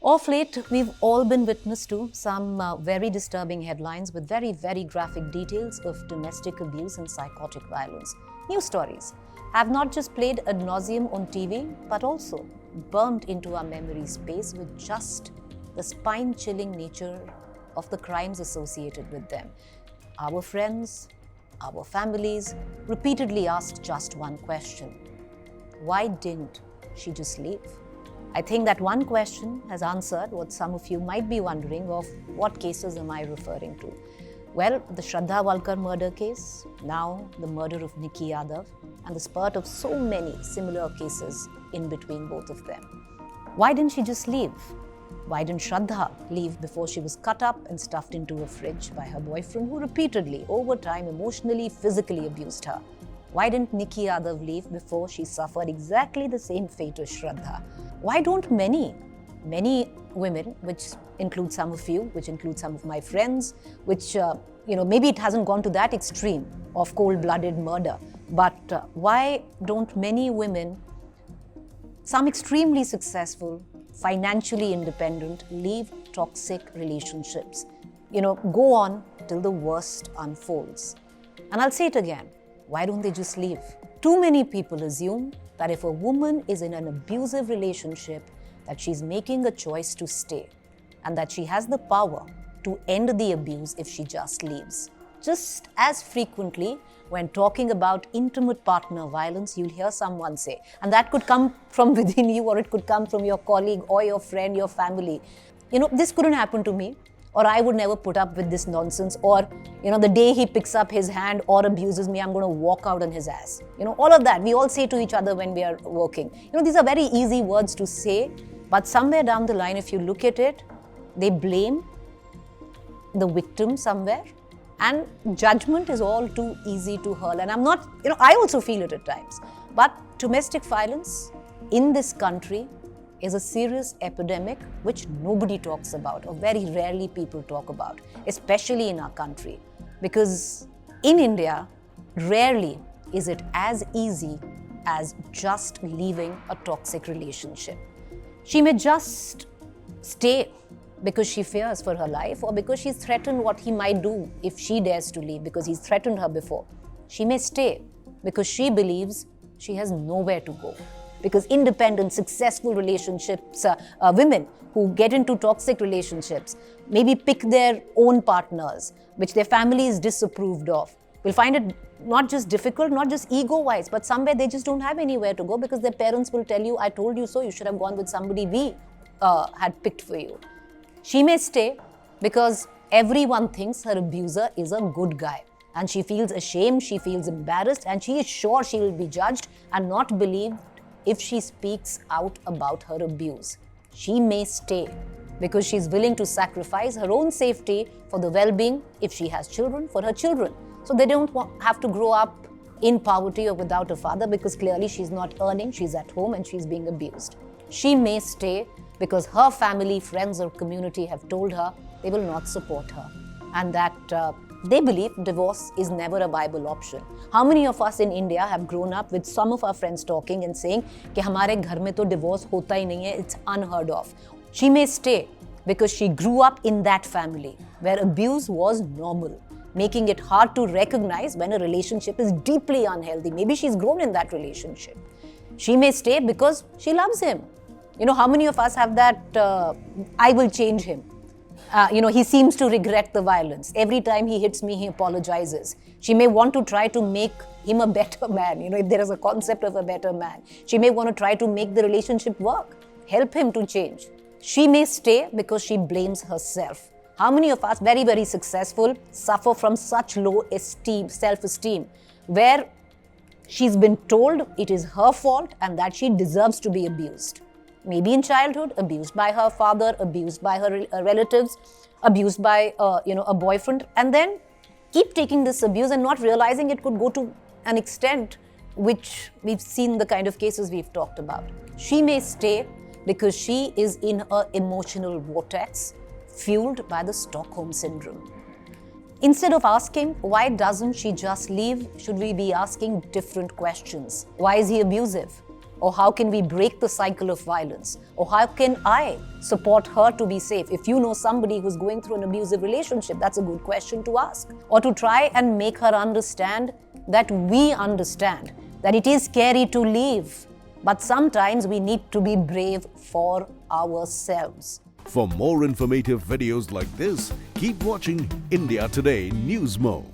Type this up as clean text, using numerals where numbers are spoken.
Of late, we've all been witness to some very disturbing headlines with very, very graphic details of domestic abuse and psychotic violence. News stories have not just played ad nauseum on TV, but also burned into our memory space with just the spine-chilling nature of the crimes associated with them. Our friends, our families repeatedly asked just one question: why didn't she just leave? I think that one question has answered what some of you might be wondering of what cases am I referring to. Well, the Shraddha murder case, now the murder of Nikki Yadav, and the spurt of so many similar cases in between both of them. Why didn't she just leave? Why didn't Shraddha leave before she was cut up and stuffed into a fridge by her boyfriend, who repeatedly, over time, emotionally, physically abused her? Why didn't Nikki Yadav leave before she suffered exactly the same fate as Shraddha? Why don't many women, which include some of you, which include some of my friends, which, maybe it hasn't gone to that extreme of cold-blooded murder, but why don't many women, some extremely successful, financially independent, leave toxic relationships? Go on till the worst unfolds. And I'll say it again. Why don't they just leave? Too many people assume that if a woman is in an abusive relationship, that she's making a choice to stay and that she has the power to end the abuse if she just leaves. Just as frequently, when talking about intimate partner violence, you'll hear someone say, and that could come from within you, or it could come from your colleague or your friend, your family, this couldn't happen to me, or I would never put up with this nonsense, or, the day he picks up his hand or abuses me, I'm going to walk out on his ass. All of that, we all say to each other when we are working. These are very easy words to say, but somewhere down the line, if you look at it, they blame the victim somewhere, and judgment is all too easy to hurl. And I'm not, I also feel it at times. But domestic violence in this country is a serious epidemic which nobody talks about, or very rarely people talk about, especially in our country. Because in India, rarely is it as easy as just leaving a toxic relationship. She may just stay because she fears for her life, or because she's threatened what he might do if she dares to leave, because he's threatened her before. She may stay because she believes she has nowhere to go. Because independent, successful relationships, women who get into toxic relationships, maybe pick their own partners, which their family is disapproved of, will find it not just difficult, not just ego-wise, but somewhere they just don't have anywhere to go, because their parents will tell you, I told you so, you should have gone with somebody we had picked for you. She may stay because everyone thinks her abuser is a good guy. And she feels ashamed, she feels embarrassed, and she is sure she will be judged and not believed if she speaks out about her abuse. She may stay because she's willing to sacrifice her own safety for the well-being, if she has children, for her children. So they don't have to grow up in poverty or without a father, because clearly she's not earning, she's at home and she's being abused. She may stay because her family, friends or community have told her they will not support her, and that they believe divorce is never a viable option. How many of us in India have grown up with some of our friends talking and saying कि हमारे घर में तो divorce होता ही नहीं है, it's unheard of. She may stay because she grew up in that family where abuse was normal, making it hard to recognize when a relationship is deeply unhealthy. Maybe she's grown in that relationship. She may stay because she loves him. How many of us have that, I will change him. He seems to regret the violence. Every time he hits me, he apologizes. She may want to try to make him a better man. If there is a concept of a better man, she may want to try to make the relationship work, help him to change. She may stay because she blames herself. How many of us, very, very successful, suffer from such low self-esteem, where she's been told it is her fault and that she deserves to be abused? Maybe in childhood, abused by her father, abused by her relatives, abused by a boyfriend, and then keep taking this abuse and not realizing it could go to an extent which we've seen the kind of cases we've talked about. She may stay because she is in an emotional vortex fueled by the Stockholm Syndrome. Instead of asking, why doesn't she just leave, should we be asking different questions? Why is he abusive? Or how can we break the cycle of violence? Or how can I support her to be safe? If you know somebody who's going through an abusive relationship, that's a good question to ask. Or to try and make her understand that we understand that it is scary to leave, but sometimes we need to be brave for ourselves. For more informative videos like this, keep watching India Today News Mo.